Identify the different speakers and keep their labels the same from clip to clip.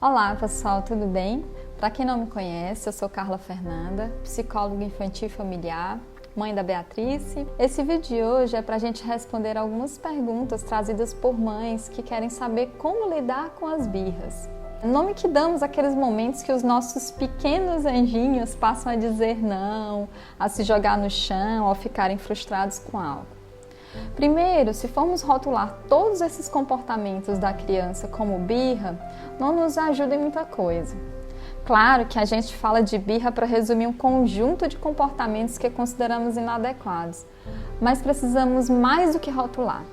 Speaker 1: Olá pessoal, tudo bem? Para quem não me conhece, eu sou Carla Fernanda, psicóloga infantil e familiar, mãe da Beatrice. Esse vídeo de hoje é para a gente responder algumas perguntas trazidas por mães que querem saber como lidar com as birras. Nome que damos àqueles momentos que os nossos pequenos anjinhos passam a dizer não, a se jogar no chão ou ficarem frustrados com algo. Primeiro, se formos rotular todos esses comportamentos da criança como birra, não nos ajuda em muita coisa. Claro que a gente fala de birra para resumir um conjunto de comportamentos que consideramos inadequados, mas precisamos mais do que rotular,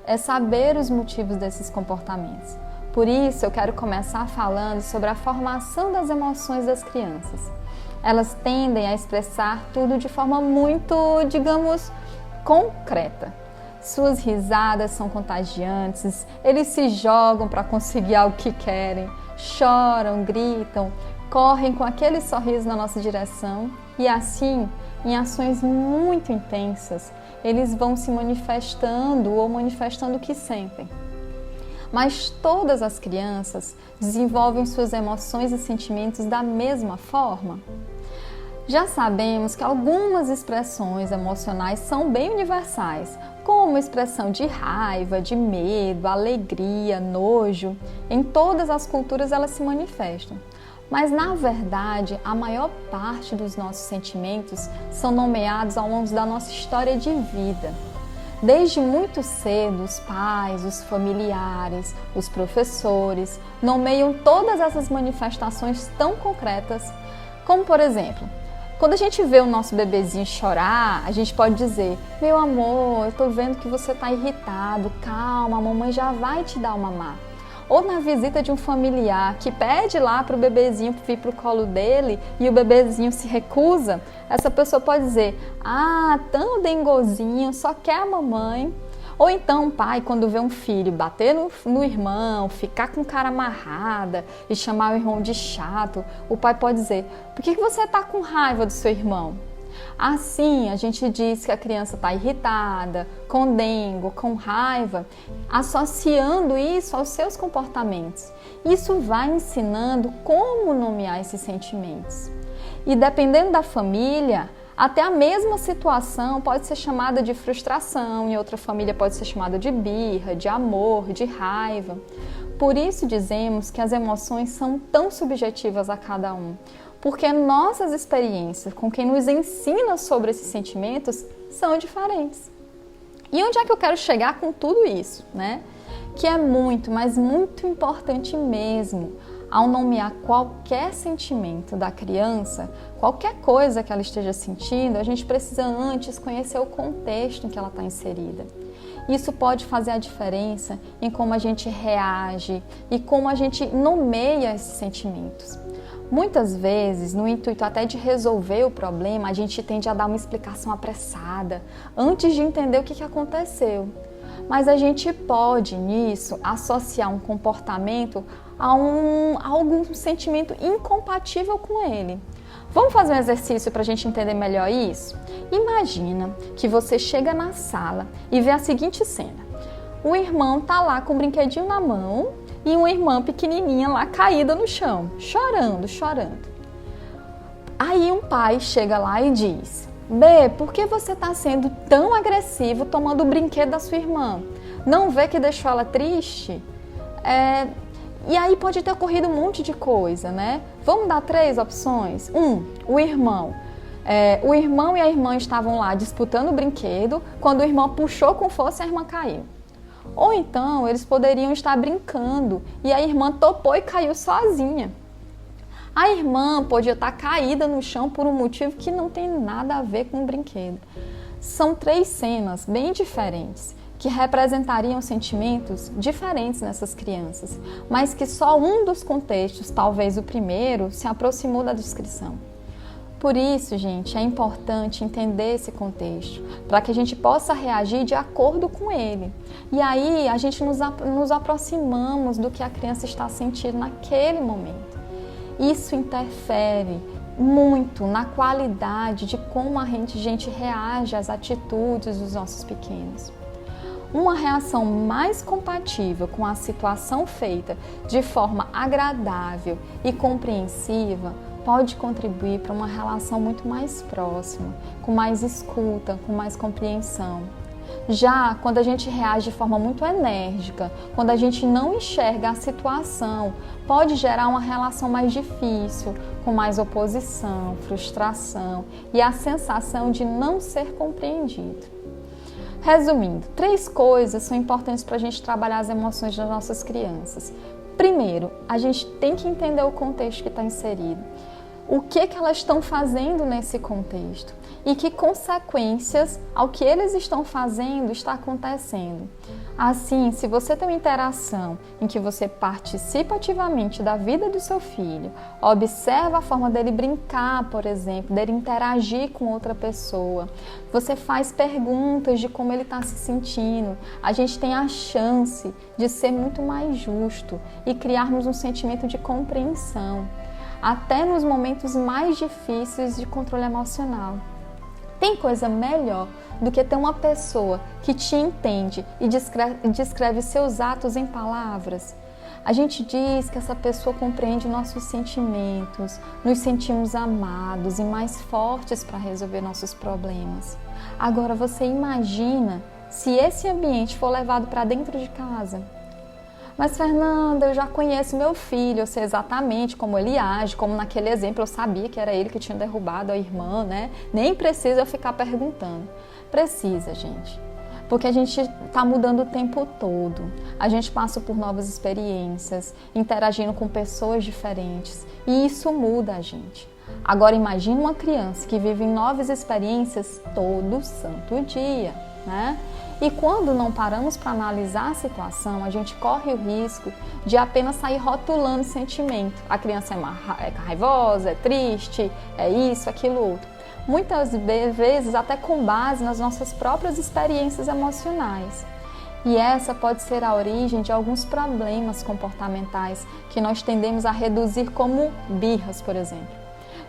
Speaker 1: é saber os motivos desses comportamentos. Por isso, eu quero começar falando sobre a formação das emoções das crianças. Elas tendem a expressar tudo de forma muito, digamos, concreta. Suas risadas são contagiantes, eles se jogam para conseguir algo que querem, choram, gritam, correm com aquele sorriso na nossa direção e assim, em ações muito intensas, eles vão se manifestando ou manifestando o que sentem. Mas todas as crianças desenvolvem suas emoções e sentimentos da mesma forma? Já sabemos que algumas expressões emocionais são bem universais, como a expressão de raiva, de medo, alegria, nojo. Em todas as culturas elas se manifestam. Mas, na verdade, a maior parte dos nossos sentimentos são nomeados ao longo da nossa história de vida. Desde muito cedo, os pais, os familiares, os professores nomeiam todas essas manifestações tão concretas, como, por exemplo, quando a gente vê o nosso bebezinho chorar, a gente pode dizer: meu amor, eu tô vendo que você tá irritado, calma, a mamãe já vai te dar o mamar. Ou na visita de um familiar que pede lá para o bebezinho vir para o colo dele e o bebezinho se recusa, essa pessoa pode dizer: ah, tão dengozinho, só quer a mamãe. Ou então o pai, quando vê um filho bater no irmão, ficar com cara amarrada e chamar o irmão de chato, o pai pode dizer: por que você está com raiva do seu irmão? Assim, a gente diz que a criança está irritada, com dengo, com raiva, associando isso aos seus comportamentos. Isso vai ensinando como nomear esses sentimentos. E dependendo da família, até a mesma situação pode ser chamada de frustração, em outra família pode ser chamada de birra, de amor, de raiva. Por isso dizemos que as emoções são tão subjetivas a cada um, porque nossas experiências com quem nos ensina sobre esses sentimentos são diferentes. E onde é que eu quero chegar com tudo isso, né? Que é muito, mas muito importante mesmo, ao nomear qualquer sentimento da criança, qualquer coisa que ela esteja sentindo, a gente precisa antes conhecer o contexto em que ela está inserida. Isso pode fazer a diferença em como a gente reage e como a gente nomeia esses sentimentos. Muitas vezes, no intuito até de resolver o problema, a gente tende a dar uma explicação apressada, antes de entender o que aconteceu. Mas a gente pode, nisso, associar um comportamento a algum sentimento incompatível com ele. Vamos fazer um exercício para a gente entender melhor isso? Imagina que você chega na sala e vê a seguinte cena. O irmão está lá com o brinquedinho na mão e uma irmã pequenininha lá caída no chão, chorando. Aí um pai chega lá e diz: B, por que você está sendo tão agressivo tomando o brinquedo da sua irmã? Não vê que deixou ela triste? E aí pode ter ocorrido um monte de coisa, né? Vamos dar 3 opções. O irmão. O irmão e a irmã estavam lá disputando o brinquedo, quando o irmão puxou com força e a irmã caiu. Ou então eles poderiam estar brincando e a irmã topou e caiu sozinha. A irmã podia estar caída no chão por um motivo que não tem nada a ver com o brinquedo. São 3 cenas bem diferentes, que representariam sentimentos diferentes nessas crianças, mas que só um dos contextos, talvez o primeiro, se aproximou da descrição. Por isso, gente, é importante entender esse contexto, para que a gente possa reagir de acordo com ele. E aí a gente nos aproximamos do que a criança está sentindo naquele momento. Isso interfere muito na qualidade de como a gente reage às atitudes dos nossos pequenos. Uma reação mais compatível com a situação feita de forma agradável e compreensiva pode contribuir para uma relação muito mais próxima, com mais escuta, com mais compreensão. Já quando a gente reage de forma muito enérgica, quando a gente não enxerga a situação, pode gerar uma relação mais difícil, com mais oposição, frustração e a sensação de não ser compreendido. Resumindo, 3 coisas são importantes para a gente trabalhar as emoções das nossas crianças. Primeiro, a gente tem que entender o contexto que está inserido. O que elas estão fazendo nesse contexto e que consequências ao que eles estão fazendo está acontecendo. Assim, se você tem uma interação em que você participa ativamente da vida do seu filho, observa a forma dele brincar, por exemplo, dele interagir com outra pessoa, você faz perguntas de como ele está se sentindo, a gente tem a chance de ser muito mais justo e criarmos um sentimento de compreensão, até nos momentos mais difíceis de controle emocional. Tem coisa melhor do que ter uma pessoa que te entende e descreve seus atos em palavras? A gente diz que essa pessoa compreende nossos sentimentos, nos sentimos amados e mais fortes para resolver nossos problemas. Agora você imagina se esse ambiente for levado para dentro de casa. Mas Fernanda, eu já conheço meu filho, eu sei exatamente como ele age, como naquele exemplo eu sabia que era ele que tinha derrubado a irmã, né? Nem precisa eu ficar perguntando. Precisa, gente. Porque a gente está mudando o tempo todo. A gente passa por novas experiências, interagindo com pessoas diferentes. E isso muda a gente. Agora imagine uma criança que vive em novas experiências todo santo dia, né? E quando não paramos para analisar a situação, a gente corre o risco de apenas sair rotulando sentimento. A criança é raivosa, é triste, é isso, aquilo, outro. Muitas vezes até com base nas nossas próprias experiências emocionais. E essa pode ser a origem de alguns problemas comportamentais que nós tendemos a reduzir como birras, por exemplo.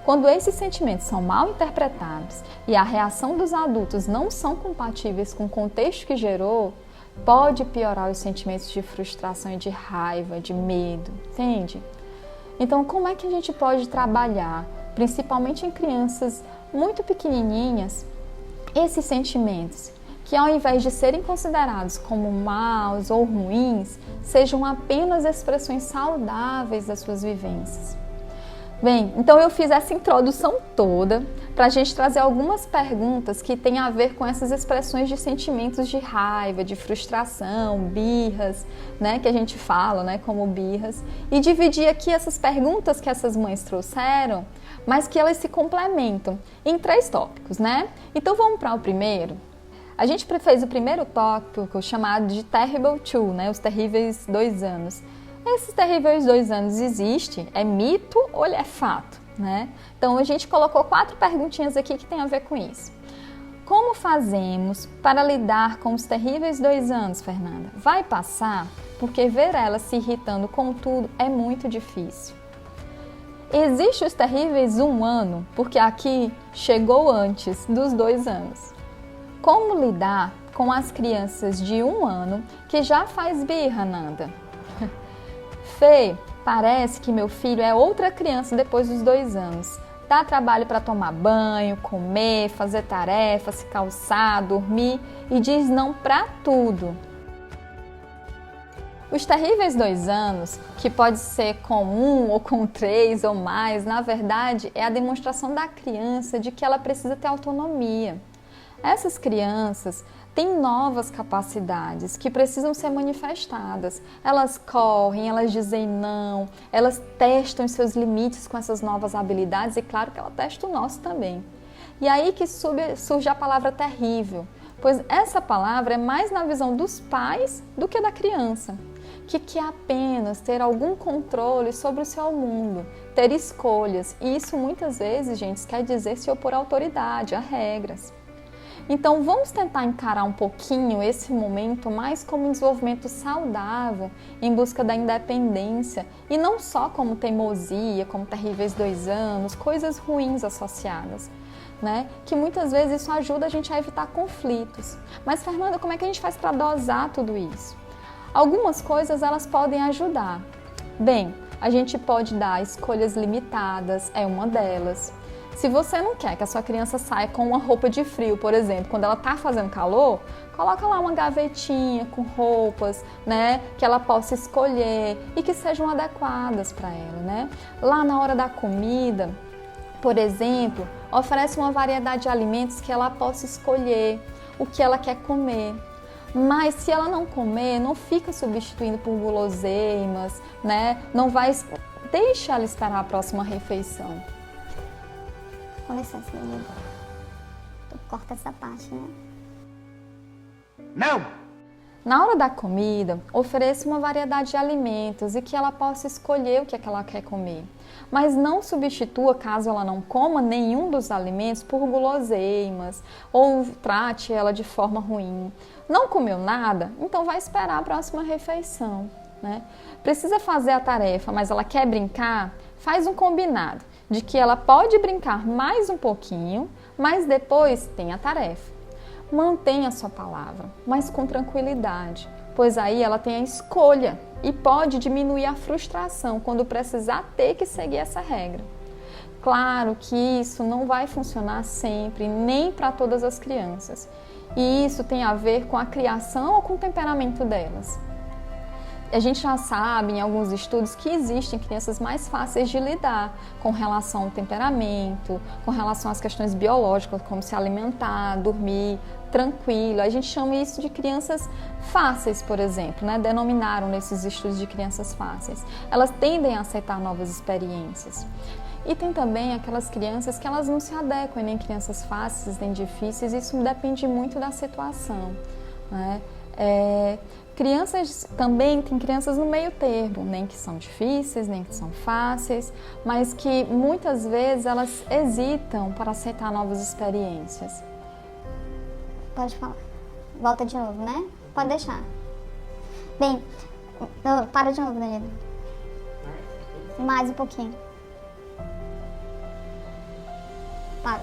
Speaker 1: Quando esses sentimentos são mal interpretados e a reação dos adultos não são compatíveis com o contexto que gerou, pode piorar os sentimentos de frustração e de raiva, de medo, entende? Então, como é que a gente pode trabalhar, principalmente em crianças muito pequenininhas, esses sentimentos que, ao invés de serem considerados como maus ou ruins, sejam apenas expressões saudáveis das suas vivências? Bem, então eu fiz essa introdução toda para a gente trazer algumas perguntas que têm a ver com essas expressões de sentimentos de raiva, de frustração, birras, né, que a gente fala, né, como birras, e dividir aqui essas perguntas que essas mães trouxeram, mas que elas se complementam em 3 tópicos, né? Então vamos para o primeiro. A gente fez o primeiro tópico chamado de Terrible Two, né, os terríveis 2 anos. Esses terríveis 2 anos existe? É mito ou ele é fato? Né? Então a gente colocou 4 perguntinhas aqui que tem a ver com isso. Como fazemos para lidar com os terríveis 2 anos, Fernanda? Vai passar? Porque ver ela se irritando com tudo é muito difícil. Existe os terríveis 1 ano, porque aqui chegou antes dos 2 anos. Como lidar com as crianças de 1 ano que já faz birra, Nanda? Fê, parece que meu filho é outra criança depois dos 2 anos. Dá trabalho para tomar banho, comer, fazer tarefas, se calçar, dormir e diz não para tudo. Os terríveis 2 anos, que pode ser com 1 ou com 3 ou mais, na verdade é a demonstração da criança de que ela precisa ter autonomia. Essas crianças têm novas capacidades que precisam ser manifestadas. Elas correm, elas dizem não, elas testam os seus limites com essas novas habilidades e claro que ela testa o nosso também. E aí que surge a palavra terrível, pois essa palavra é mais na visão dos pais do que da criança, que quer apenas ter algum controle sobre o seu mundo, ter escolhas. E isso muitas vezes, gente, quer dizer se opor à autoridade, a regras. Então vamos tentar encarar um pouquinho esse momento mais como um desenvolvimento saudável, em busca da independência, e não só como teimosia, como terríveis 2 anos, coisas ruins associadas. né? Que muitas vezes isso ajuda a gente a evitar conflitos. Mas, Fernanda, como é que a gente faz para dosar tudo isso? Algumas coisas elas podem ajudar. Bem, a gente pode dar escolhas limitadas, é uma delas. Se você não quer que a sua criança saia com uma roupa de frio, por exemplo, quando ela está fazendo calor, coloca lá uma gavetinha com roupas, né, que ela possa escolher e que sejam adequadas para ela, né? Lá na hora da comida, por exemplo, oferece uma variedade de alimentos que ela possa escolher o que ela quer comer. Mas se ela não comer, não fica substituindo por guloseimas, né? Não vai, deixa ela esperar a próxima refeição.
Speaker 2: Com licença, menino. Tu corta essa parte, né?
Speaker 3: Não!
Speaker 1: Na hora da comida, ofereça uma variedade de alimentos e que ela possa escolher o que é que ela quer comer. Mas não substitua, caso ela não coma, nenhum dos alimentos por guloseimas ou trate ela de forma ruim. Não comeu nada? Então vai esperar a próxima refeição, né? Precisa fazer a tarefa, mas ela quer brincar? Faz um combinado de que ela pode brincar mais um pouquinho, mas depois tem a tarefa. Mantenha a sua palavra, mas com tranquilidade, pois aí ela tem a escolha e pode diminuir a frustração quando precisar ter que seguir essa regra. Claro que isso não vai funcionar sempre, nem para todas as crianças, e isso tem a ver com a criação ou com o temperamento delas. A gente já sabe em alguns estudos que existem crianças mais fáceis de lidar com relação ao temperamento, com relação às questões biológicas, como se alimentar, dormir tranquilo. A gente chama isso de crianças fáceis, por exemplo, né? Denominaram nesses estudos de crianças fáceis. Elas tendem a aceitar novas experiências. E tem também aquelas crianças que elas não se adequam, nem crianças fáceis, nem difíceis. Isso depende muito da situação, né? Crianças também, tem crianças no meio termo, nem que são difíceis, nem que são fáceis, mas que muitas vezes elas hesitam para aceitar novas experiências.
Speaker 2: Pode falar. Volta de novo, né? Pode deixar. Bem, para de novo, Danilo. Mais um pouquinho. Para.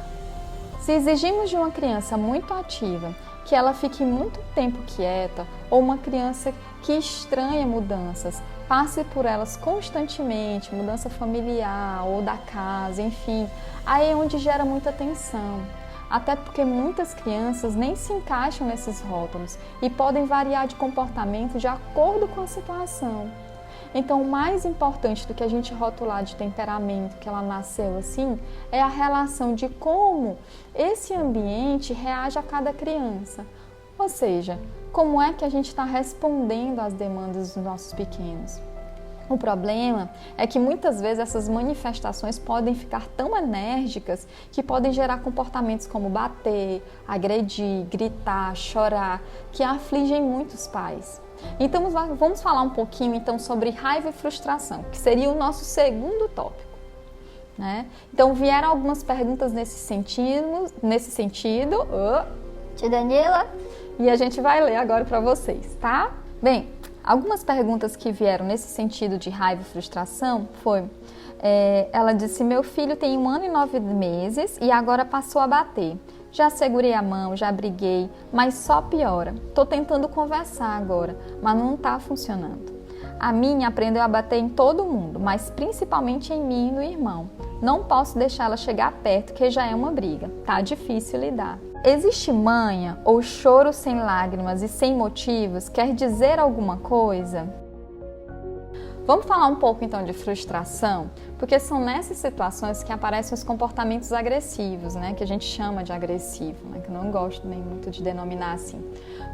Speaker 1: Se exigimos de uma criança muito ativa que ela fique muito tempo quieta, ou uma criança que estranha mudanças, passe por elas constantemente, mudança familiar ou da casa, enfim, aí é onde gera muita tensão. Até porque muitas crianças nem se encaixam nesses rótulos e podem variar de comportamento de acordo com a situação. Então, o mais importante do que a gente rotular de temperamento, que ela nasceu assim, é a relação de como esse ambiente reage a cada criança. Ou seja, como é que a gente está respondendo às demandas dos nossos pequenos. O problema é que muitas vezes essas manifestações podem ficar tão enérgicas que podem gerar comportamentos como bater, agredir, gritar, chorar, que afligem muitos pais. Então vamos falar um pouquinho então sobre raiva e frustração, que seria o nosso segundo tópico, né? Então vieram algumas perguntas nesse sentido.
Speaker 2: Tia Danila.
Speaker 1: E a gente vai ler agora para vocês, tá? Bem, algumas perguntas que vieram nesse sentido de raiva e frustração ela disse: meu filho tem 1 ano e 9 meses e agora passou a bater. Já segurei a mão, já briguei, mas só piora. Tô tentando conversar agora, mas não tá funcionando. A minha aprendeu a bater em todo mundo, mas principalmente em mim e no irmão. Não posso deixar ela chegar perto, que já é uma briga. Tá difícil lidar. Existe manha ou choro sem lágrimas e sem motivos? Quer dizer alguma coisa? Vamos falar um pouco então de frustração, porque são nessas situações que aparecem os comportamentos agressivos, né? Que a gente chama de agressivo, né? Que eu não gosto nem muito de denominar assim.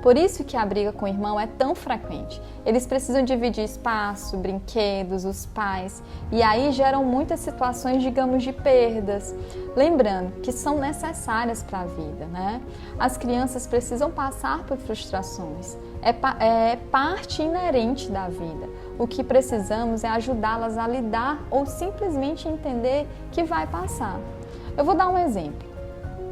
Speaker 1: Por isso que a briga com o irmão é tão frequente. Eles precisam dividir espaço, brinquedos, os pais, e aí geram muitas situações, digamos, de perdas. Lembrando que são necessárias para a vida, né? As crianças precisam passar por frustrações. É parte inerente da vida. O que precisamos é ajudá-las a lidar ou simplesmente entender que vai passar. Eu vou dar um exemplo.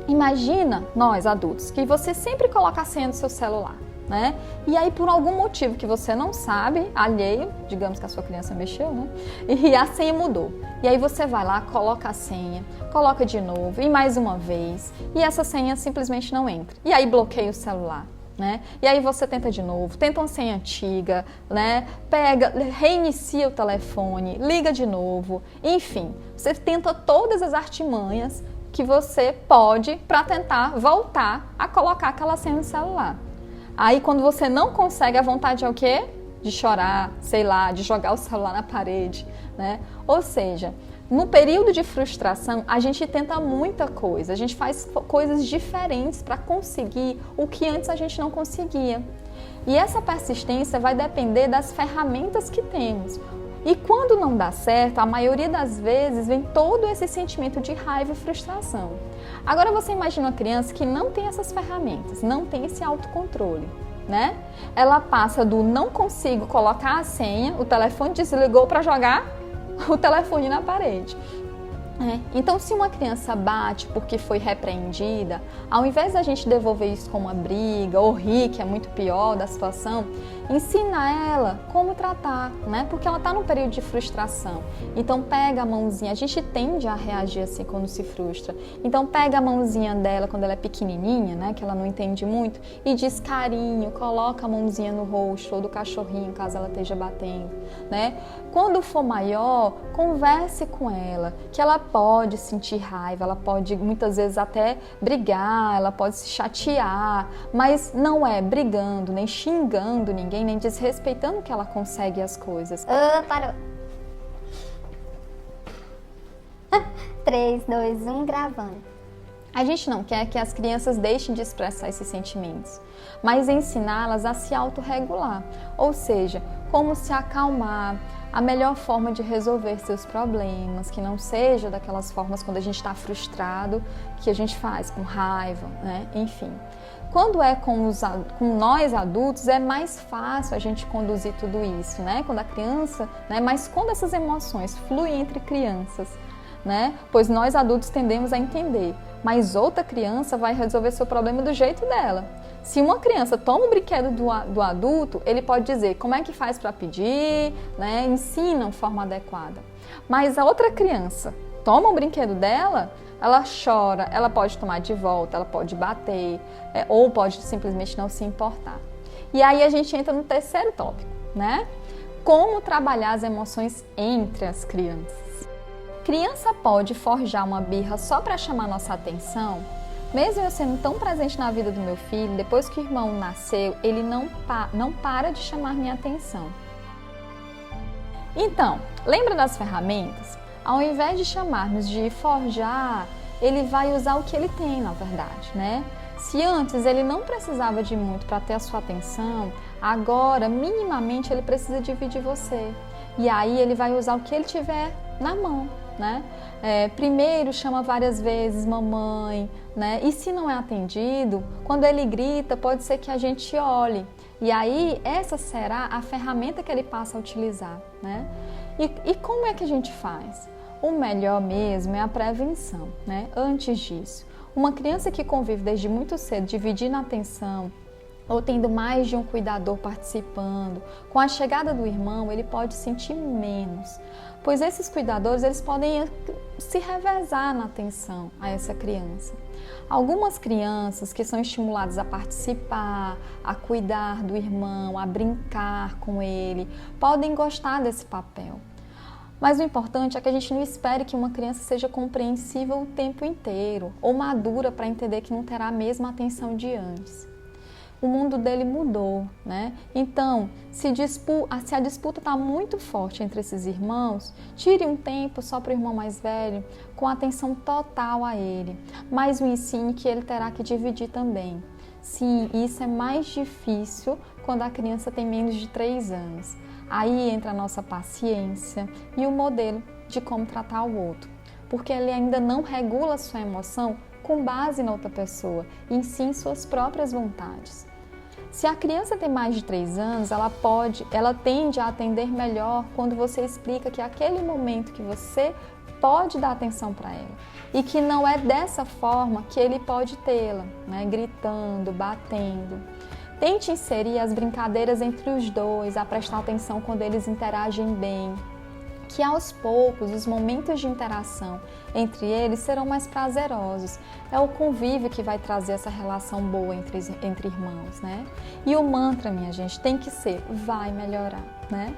Speaker 1: Imagina, nós adultos, que você sempre coloca a senha do seu celular, né? E aí, por algum motivo que você não sabe, alheio, digamos que a sua criança mexeu, né? E a senha mudou. E aí você vai lá, coloca a senha, coloca de novo e mais uma vez, e essa senha simplesmente não entra. E aí bloqueia o celular. Né? E aí você tenta de novo, tenta uma senha antiga, né? Reinicia o telefone, liga de novo, enfim, você tenta todas as artimanhas que você pode para tentar voltar a colocar aquela senha no celular. Aí quando você não consegue, a vontade é o quê? De chorar, sei lá, de jogar o celular na parede, né? Ou seja, no período de frustração, a gente tenta muita coisa, a gente faz coisas diferentes para conseguir o que antes a gente não conseguia. E essa persistência vai depender das ferramentas que temos. E quando não dá certo, a maioria das vezes vem todo esse sentimento de raiva e frustração. Agora você imagina uma criança que não tem essas ferramentas, não tem esse autocontrole, né? Ela passa do não consigo colocar a senha, o telefone desligou para jogar o telefone na parede. Então, se uma criança bate porque foi repreendida, ao invés da gente devolver isso como uma briga ou rir, que é muito pior da situação, ensina ela como tratar, né? Porque ela está num período de frustração. Então, pega a mãozinha. A gente tende a reagir assim quando se frustra. Então, pega a mãozinha dela quando ela é pequenininha, né? Que ela não entende muito, e diz carinho, coloca a mãozinha no rosto ou do cachorrinho, caso ela esteja batendo, né? Quando for maior, converse com ela, que ela pode sentir raiva, ela pode muitas vezes até brigar, ela pode se chatear, mas não é brigando, nem xingando ninguém, nem desrespeitando que ela consegue as coisas.
Speaker 2: Parou. 3, 2, 1, gravando.
Speaker 1: A gente não quer que as crianças deixem de expressar esses sentimentos, mas ensiná-las a se autorregular, ou seja, como se acalmar, a melhor forma de resolver seus problemas, que não seja daquelas formas quando a gente está frustrado, que a gente faz com raiva, né? Enfim. Quando é com nós adultos, é mais fácil a gente conduzir tudo isso, né? Quando a criança, né? Mas quando essas emoções fluem entre crianças, né? Pois nós adultos tendemos a entender, mas outra criança vai resolver seu problema do jeito dela. Se uma criança toma um brinquedo do adulto, ele pode dizer como é que faz para pedir, né? Ensina de forma adequada. Mas a outra criança toma um brinquedo dela, ela chora, ela pode tomar de volta, ela pode bater, ou pode simplesmente não se importar. E aí a gente entra no terceiro tópico, né? Como trabalhar as emoções entre as crianças. Criança pode forjar uma birra só para chamar nossa atenção? Mesmo eu sendo tão presente na vida do meu filho, depois que o irmão nasceu, ele não para de chamar minha atenção. Então, lembra das ferramentas? Ao invés de chamarmos de forjar, ele vai usar o que ele tem, na verdade, né? Se antes ele não precisava de muito para ter a sua atenção, agora, minimamente, ele precisa dividir você. E aí ele vai usar o que ele tiver na mão, né? Primeiro chama várias vezes mamãe, né? E se não é atendido, quando ele grita, pode ser que a gente olhe. E aí essa será a ferramenta que ele passa a utilizar, né? E como é que a gente faz? O melhor mesmo é a prevenção, né? Antes disso, uma criança que convive desde muito cedo, dividindo a atenção, ou tendo mais de um cuidador participando, com a chegada do irmão, ele pode sentir menos, pois esses cuidadores eles podem se revezar na atenção a essa criança. Algumas crianças que são estimuladas a participar, a cuidar do irmão, a brincar com ele, podem gostar desse papel. Mas o importante é que a gente não espere que uma criança seja compreensiva o tempo inteiro, ou madura para entender que não terá a mesma atenção de antes. O mundo dele mudou, né? Então, se a disputa está muito forte entre esses irmãos, tire um tempo só para o irmão mais velho, com atenção total a ele, mas o ensine que ele terá que dividir também. Sim, isso é mais difícil quando a criança tem menos de 3 anos. Aí entra a nossa paciência e o modelo de como tratar o outro, porque ele ainda não regula a sua emoção com base na outra pessoa, e sim suas próprias vontades. Se a criança tem mais de 3 anos, ela tende a atender melhor quando você explica que aquele momento que você pode dar atenção para ela e que não é dessa forma que ele pode tê-la, né? Gritando, batendo. Tente inserir as brincadeiras entre os dois, a prestar atenção quando eles interagem bem. que aos poucos os momentos de interação entre eles serão mais prazerosos. É o convívio que vai trazer essa relação boa entre irmãos, né? E o mantra, minha gente, tem que ser, vai melhorar, né?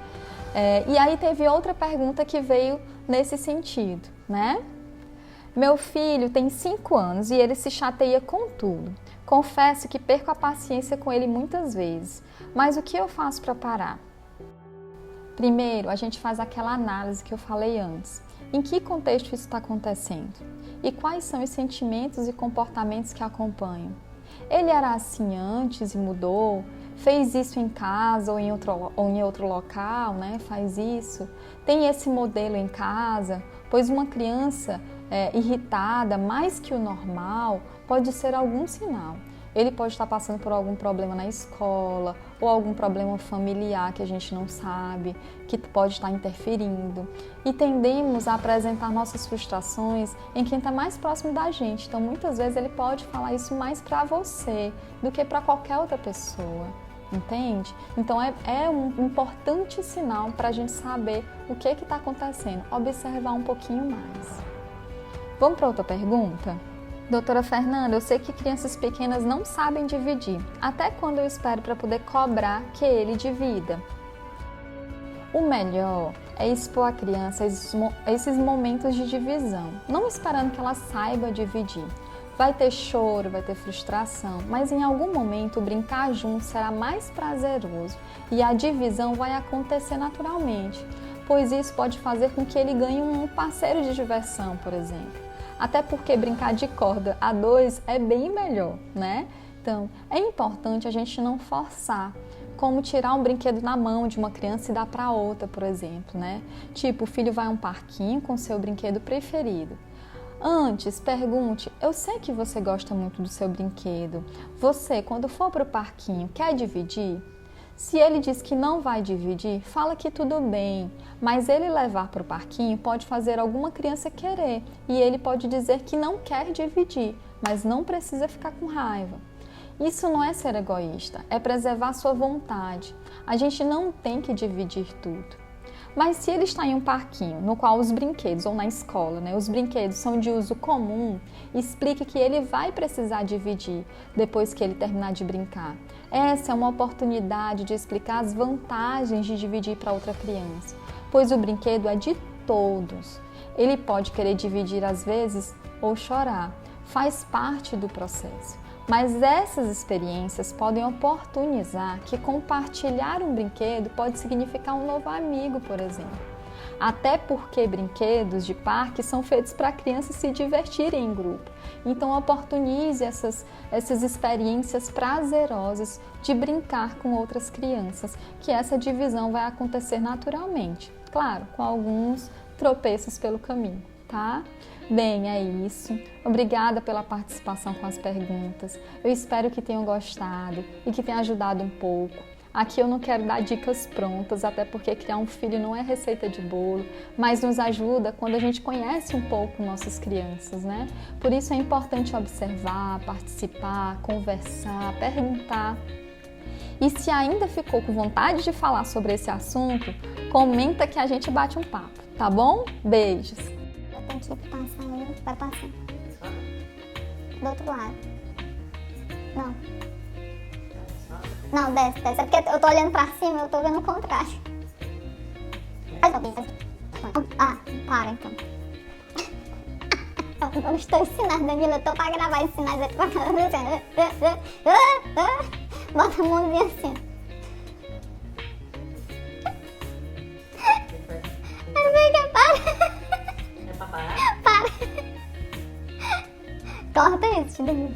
Speaker 1: E aí teve outra pergunta que veio nesse sentido, né? Meu filho tem 5 anos e ele se chateia com tudo. Confesso que perco a paciência com ele muitas vezes, mas o que eu faço para parar? Primeiro, a gente faz aquela análise que eu falei antes. Em que contexto isso está acontecendo? E quais são os sentimentos e comportamentos que acompanham? Ele era assim antes e mudou? Fez isso em casa ou em outro local, né? Faz isso? Tem esse modelo em casa? Pois uma criança irritada mais que o normal pode ser algum sinal. Ele pode estar passando por algum problema na escola ou algum problema familiar que a gente não sabe, que pode estar interferindo. E tendemos a apresentar nossas frustrações em quem está mais próximo da gente. Então, muitas vezes, ele pode falar isso mais para você do que para qualquer outra pessoa. Entende? Então, é um importante sinal para a gente saber o que está acontecendo. Observar um pouquinho mais. Vamos para outra pergunta? Doutora Fernanda, eu sei que crianças pequenas não sabem dividir. Até quando eu espero para poder cobrar que ele divida? O melhor é expor a criança a esses momentos de divisão, não esperando que ela saiba dividir. Vai ter choro, vai ter frustração, mas em algum momento o brincar junto será mais prazeroso e a divisão vai acontecer naturalmente, pois isso pode fazer com que ele ganhe um parceiro de diversão, por exemplo. Até porque brincar de corda a 2 é bem melhor, né? Então, é importante a gente não forçar, como tirar um brinquedo na mão de uma criança e dar para outra, por exemplo, né? Tipo, o filho vai a um parquinho com seu brinquedo preferido. Antes, pergunte, eu sei que você gosta muito do seu brinquedo. Você, quando for para o parquinho, quer dividir? Se ele diz que não vai dividir, fala que tudo bem, mas ele levar para o parquinho pode fazer alguma criança querer e ele pode dizer que não quer dividir, mas não precisa ficar com raiva. Isso não é ser egoísta, é preservar sua vontade. A gente não tem que dividir tudo. Mas se ele está em um parquinho, no qual os brinquedos, ou na escola, né, os brinquedos são de uso comum, explique que ele vai precisar dividir depois que ele terminar de brincar. Essa é uma oportunidade de explicar as vantagens de dividir para outra criança, pois o brinquedo é de todos. Ele pode querer dividir às vezes ou chorar, faz parte do processo. Mas essas experiências podem oportunizar que compartilhar um brinquedo pode significar um novo amigo, por exemplo. Até porque brinquedos de parque são feitos para crianças se divertirem em grupo. Então oportunize essas experiências prazerosas de brincar com outras crianças, que essa divisão vai acontecer naturalmente. Claro, com alguns tropeços pelo caminho, tá? Bem, é isso. Obrigada pela participação com as perguntas. Eu espero que tenham gostado e que tenha ajudado um pouco. Aqui eu não quero dar dicas prontas, até porque criar um filho não é receita de bolo, mas nos ajuda quando a gente conhece um pouco nossas crianças, né? Por isso é importante observar, participar, conversar, perguntar. E se ainda ficou com vontade de falar sobre esse assunto, comenta que a gente bate um papo, tá bom? Beijos!
Speaker 2: Tem que passar ali, vai passar. Do outro lado. Não. Não, desce. É porque eu tô olhando pra cima, eu tô vendo o contrário. Ah, para então. Eu não estou ensinando, Danilo, eu tô pra gravar ensinar isso pra cada vez. Bota a mãozinha assim. Para! Corta isso, Danilo.